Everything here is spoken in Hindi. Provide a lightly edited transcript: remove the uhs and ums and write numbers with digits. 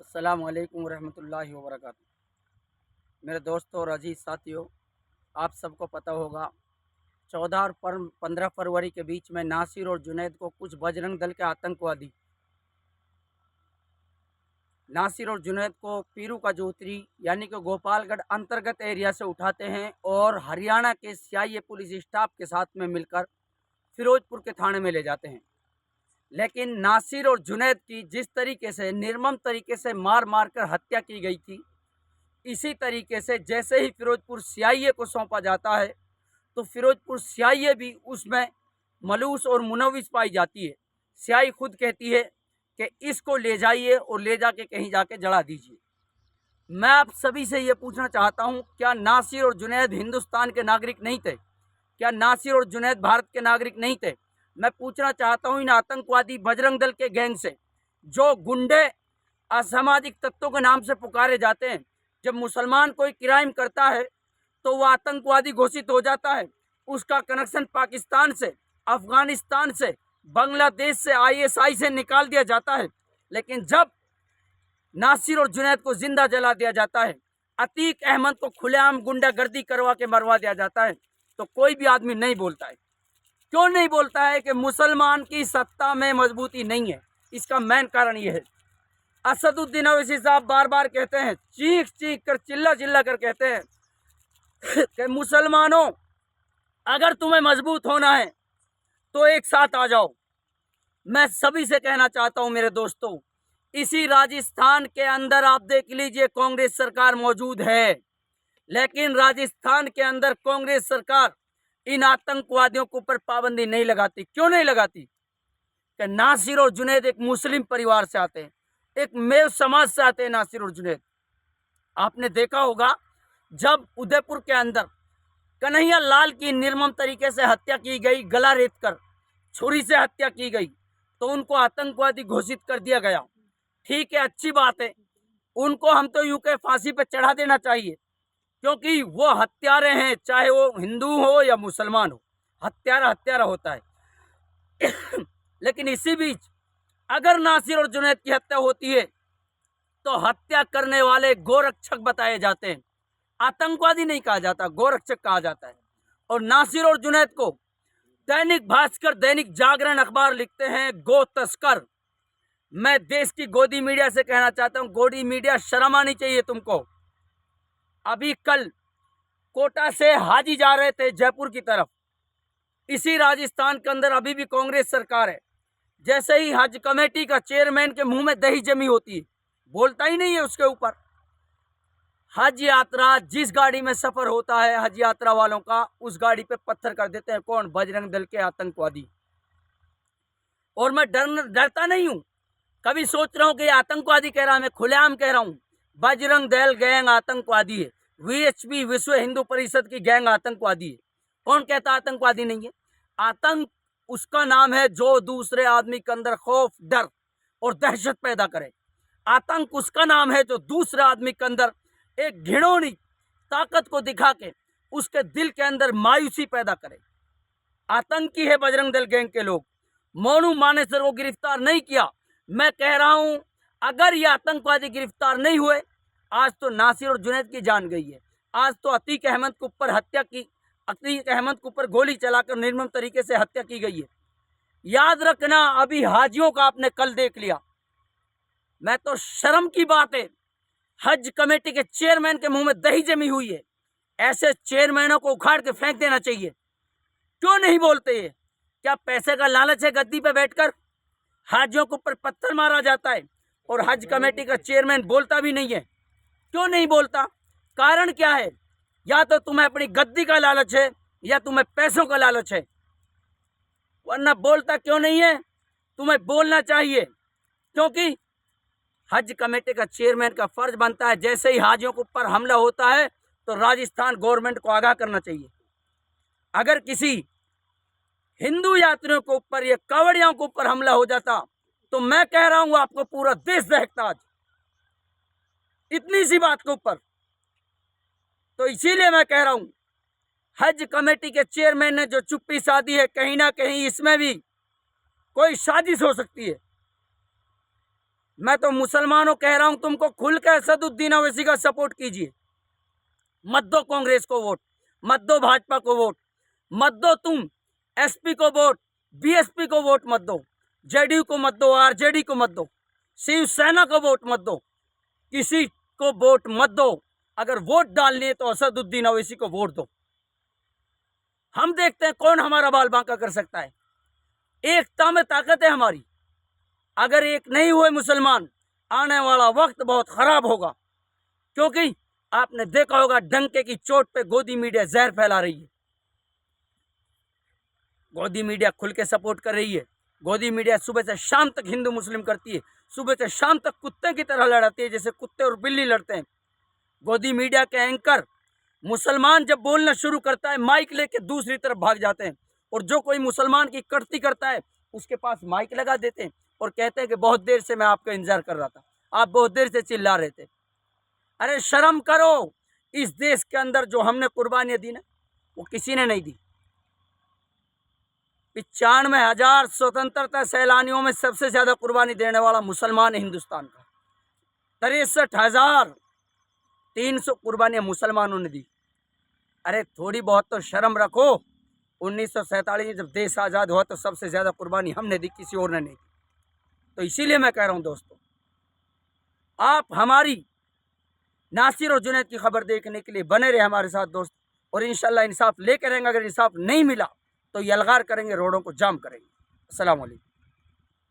अस्सलाम वालेकुम रहमतुल्लाहि व बरकातुहू। मेरे दोस्तों और अजीज़ साथियों, आप सबको पता होगा 14 और 15 फरवरी के बीच में नासिर और जुनैद को कुछ बजरंग दल के आतंकवादी नासिर और जुनैद को पीरू का जोतरी यानी कि गोपालगढ़ अंतर्गत एरिया से उठाते हैं और हरियाणा के सीआईए पुलिस स्टाफ के साथ में मिलकर फिरोजपुर के थाने में ले जाते हैं। लेकिन नासिर और जुनैद की जिस तरीके से निर्मम तरीके से मार मार कर हत्या की गई थी, इसी तरीके से जैसे ही फिरोजपुर सीआईए को सौंपा जाता है तो फिरोजपुर सीआईए भी उसमें मलूस और मुनव्विस पाई जाती है। सीआईए खुद कहती है कि इसको ले जाइए और ले जाके कहीं जाके जला दीजिए। मैं आप सभी से ये पूछना चाहता हूँ, क्या नासिर और जुनैद हिंदुस्तान के नागरिक नहीं थे? क्या नासिर और जुनैद भारत के नागरिक नहीं थे? मैं पूछना चाहता हूँ इन आतंकवादी बजरंग दल के गैंग से, जो गुंडे असामाजिक तत्वों के नाम से पुकारे जाते हैं। जब मुसलमान कोई क्राइम करता है तो वह आतंकवादी घोषित हो जाता है। उसका कनेक्शन पाकिस्तान से, अफगानिस्तान से, बांग्लादेश से, आईएसआई से निकाल दिया जाता है। लेकिन जब नासिर और जुनैद को जिंदा जला दिया जाता है, अतीक अहमद को खुलेआम गुंडागर्दी करवा के मरवा दिया जाता है, तो कोई भी आदमी नहीं बोलता है। क्यों नहीं बोलता है? कि मुसलमान की सत्ता में मजबूती नहीं है। इसका मेन कारण यह है, असदुद्दीन ओवैसी साहब बार बार कहते हैं, चीख चीख कर, चिल्ला चिल्ला कर कहते हैं कि मुसलमानों, अगर तुम्हें मजबूत होना है तो एक साथ आ जाओ। मैं सभी से कहना चाहता हूं मेरे दोस्तों, इसी राजस्थान के अंदर आप देख लीजिए कांग्रेस सरकार मौजूद है, लेकिन राजस्थान के अंदर कांग्रेस सरकार इन आतंकवादियों के ऊपर पाबंदी नहीं लगाती। क्यों नहीं लगाती? कि नासिर और जुनैद एक मुस्लिम परिवार से आते हैं, एक मेव समाज से आते हैं नासिर और जुनैद। आपने देखा होगा जब उदयपुर के अंदर कन्हैया लाल की निर्मम तरीके से हत्या की गई, गला रेत कर छुरी से हत्या की गई, तो उनको आतंकवादी घोषित कर दिया गया। ठीक है, अच्छी बात है, उनको हम तो यूं के फांसी पर चढ़ा देना चाहिए, क्योंकि वो हत्यारे हैं, चाहे वो हिंदू हो या मुसलमान हो, हत्यारा हत्यारा होता है। लेकिन इसी बीच अगर नासिर और जुनैद की हत्या होती है तो हत्या करने वाले गोरक्षक बताए जाते हैं। आतंकवादी नहीं कहा जाता, गोरक्षक कहा जाता है। और नासिर और जुनैद को दैनिक भास्कर, दैनिक जागरण अखबार लिखते हैं गो तस्कर। मैं देश की गोदी मीडिया से कहना चाहता हूं, गोदी मीडिया, शर्म आनी चाहिए तुमको। अभी कल कोटा से हाजी जा रहे थे जयपुर की तरफ, इसी राजस्थान के अंदर अभी भी कांग्रेस सरकार है। जैसे ही हज कमेटी का चेयरमैन के मुंह में दही जमी होती है, बोलता ही नहीं है उसके ऊपर। हज यात्रा, जिस गाड़ी में सफर होता है हज यात्रा वालों का, उस गाड़ी पे पत्थर कर देते हैं। कौन? बजरंग दल के आतंकवादी। और मैं डरता नहीं हूं, कभी सोच रहा हूं कि आतंकवादी कह रहा है, मैं खुलेआम कह रहा हूं, बजरंग दल गैंग आतंकवादी है। वीएचपी, विश्व हिंदू परिषद की गैंग आतंकवादी है। कौन कहता आतंकवादी नहीं है? आतंक उसका नाम है जो दूसरे आदमी के अंदर खौफ, डर और दहशत पैदा करे। आतंक उसका नाम है जो दूसरे आदमी के अंदर एक घिनौनी ताकत को दिखा के उसके दिल के अंदर मायूसी पैदा करे। आतंकी है बजरंग दल गैंग के लोग। मोनू मानेसर को गिरफ्तार नहीं किया। मैं कह रहा हूं, अगर ये आतंकवादी गिरफ्तार नहीं हुए, आज तो नासिर और जुनैद की जान गई है। आज तो अतीक अहमद के ऊपर हत्या की, अतीक अहमद के ऊपर गोली चलाकर निर्मम तरीके से हत्या की गई है। याद रखना, अभी हाजियों का आपने कल देख लिया। मैं तो शर्म की बात है, हज कमेटी के चेयरमैन के मुंह में दही जमी हुई है। ऐसे चेयरमैनों को उखाड़ के फेंक देना चाहिए। क्यों नहीं बोलते ये? क्या पैसे का लालच है? गद्दी पे बैठकर हाजियों के ऊपर पत्थर मारा जाता है और हज कमेटी का चेयरमैन बोलता भी नहीं है। क्यों नहीं बोलता? कारण क्या है? या तो तुम्हें अपनी गद्दी का लालच है या तुम्हें पैसों का लालच है, वरना बोलता क्यों नहीं है? तुम्हें बोलना चाहिए, क्योंकि हज कमेटी का चेयरमैन का फर्ज बनता है, जैसे ही हाजियों के ऊपर हमला होता है तो राजस्थान गवर्नमेंट को आगाह करना चाहिए। अगर किसी हिंदू यात्रियों के ऊपर या कांवड़ियों के ऊपर हमला हो जाता तो मैं कह रहा हूं आपको पूरा देश दहकता आज, इतनी सी बात के ऊपर। तो इसीलिए मैं कह रहा हूं, हज कमेटी के चेयरमैन ने जो चुप्पी साधी है, कहीं ना कहीं इसमें भी कोई साजिश हो सकती है। मैं तो मुसलमानों कह रहा हूं, तुमको खुल के असदुद्दीन ओवैसी का सपोर्ट कीजिए। मत दो कांग्रेस को वोट, मत दो भाजपा को वोट, मत दो तुम एसपी को वोट, बीएसपी को वोट मत दो, जेडीयू को मत दो, आरजेडी को मत दो, शिवसेना को वोट मत दो, किसी को वोट मत दो। अगर वोट डालनी है तो असदुद्दीन ओवैसी को वोट दो। हम देखते हैं कौन हमारा बाल बांका कर सकता है। एकता में ताकत है हमारी। अगर एक नहीं हुए मुसलमान, आने वाला वक्त बहुत खराब होगा, क्योंकि आपने देखा होगा डंके की चोट पे गोदी मीडिया जहर फैला रही है। गोदी मीडिया खुल के सपोर्ट कर रही है। गोदी मीडिया सुबह से शाम तक हिंदू मुस्लिम करती है, सुबह से शाम तक कुत्ते की तरह लड़ाती है, जैसे कुत्ते और बिल्ली लड़ते हैं। गोदी मीडिया के एंकर मुसलमान जब बोलना शुरू करता है, माइक लेके दूसरी तरफ भाग जाते हैं, और जो कोई मुसलमान की कटती करता है उसके पास माइक लगा देते हैं और कहते हैं कि बहुत देर से मैं आपका इंतजार कर रहा था, आप बहुत देर से चिल्ला रहे थे। अरे शर्म करो। इस देश के अंदर जो हमने कुर्बानियां दी ना, वो किसी ने नहीं दी। 95,000 स्वतंत्रता सैलानियों में सबसे ज्यादा कुर्बानी देने वाला मुसलमान है हिंदुस्तान का। 63,300 कुर्बानियां मुसलमानों ने दी। अरे थोड़ी बहुत तो शर्म रखो। 1947 में जब देश आज़ाद हुआ तो सबसे ज़्यादा कुर्बानी हमने दी, किसी और ने नहीं दी। तो इसीलिए मैं कह रहा हूं दोस्तों, आप हमारी नासिर और जुनैद की खबर देखने के लिए बने रहे हमारे साथ दोस्त, और इंशाल्लाह इंसाफ लेकर रहेंगे। अगर इंसाफ नहीं मिला तो यलगार करेंगे, रोडों को जाम करेंगे। अस्सलाम वालेकुम।